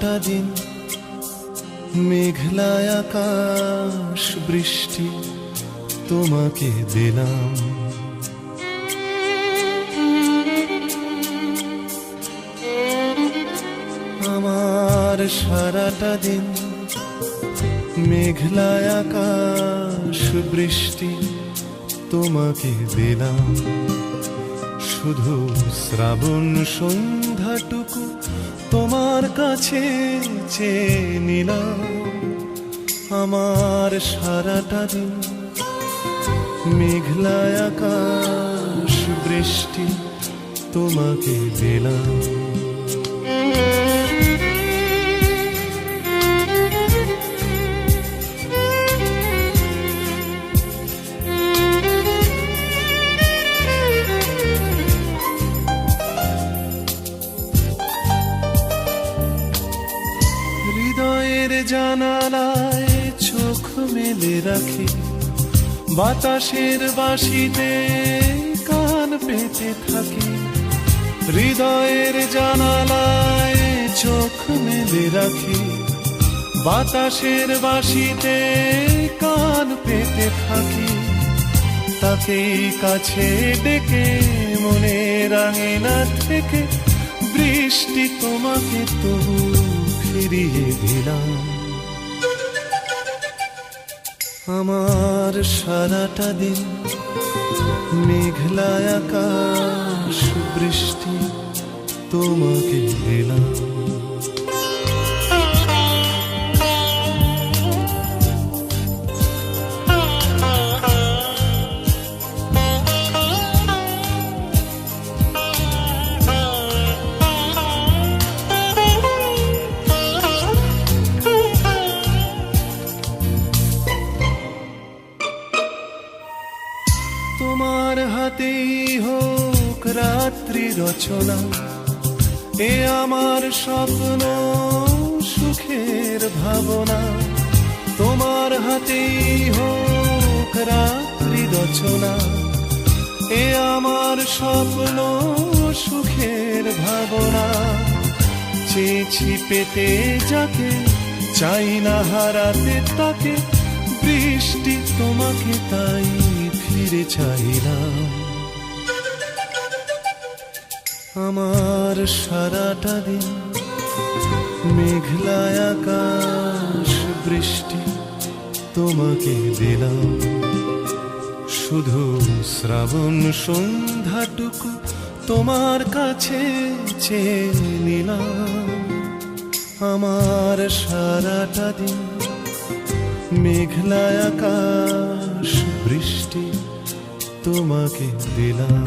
সারাটা দিন মেঘলা আকাশ বৃষ্টি তোমাকে দিলাম। আমার সারাটা দিন মেঘলা আকাশ বৃষ্টি তোমাকে দিলাম। শুধু শ্রাবণ সন্ধ্যাটুকু তোমার কাছে চেয়ে নিলাম। আমার সারাটা দিন মেঘলা আকাশ বৃষ্টি তোমাকে দিলাম। হৃদয়ের জানালায় চোখ মেলে রাখি, বাতাসের বাঁশিতে কান পেতে থাকি। হৃদয়ের জানালায় চোখ মেলে রাখি, বাতাসের বাঁশিতে কান পেতে থাকি। তাকেই কাছে ডেকে মনের আঙিনা থেকে বৃষ্টি তোমাকে তবু ফিরিয়ে দিলাম। আমার সারাটা দিন মেঘলা আকাশ বৃষ্টি তোমাকে দিলাম। তোমার হাতেই হোক রাত্রি রচনা, এ আমার স্বপ্ন সুখের ভাবনা। তোমার হাতেই হোক রাত্রি রচনা, এ আমার স্বপ্ন সুখের ভাবনা। চেয়েছি পেতে যাকে, চাই না হারাতে তাকে, বৃষ্টি তোমাকে তাই ফিরে চাইলাম। আমার সারাটা দিন মেঘলা আকাশ বৃষ্টি তোমাকে দিলাম। শুধু শ্রাবণ সন্ধ্যাটুকু তোমার কাছে চেয়ে নিলাম। আমার সারাটা দিন মেঘলা আকাশ বৃষ্টি তোমাকে দিলাম।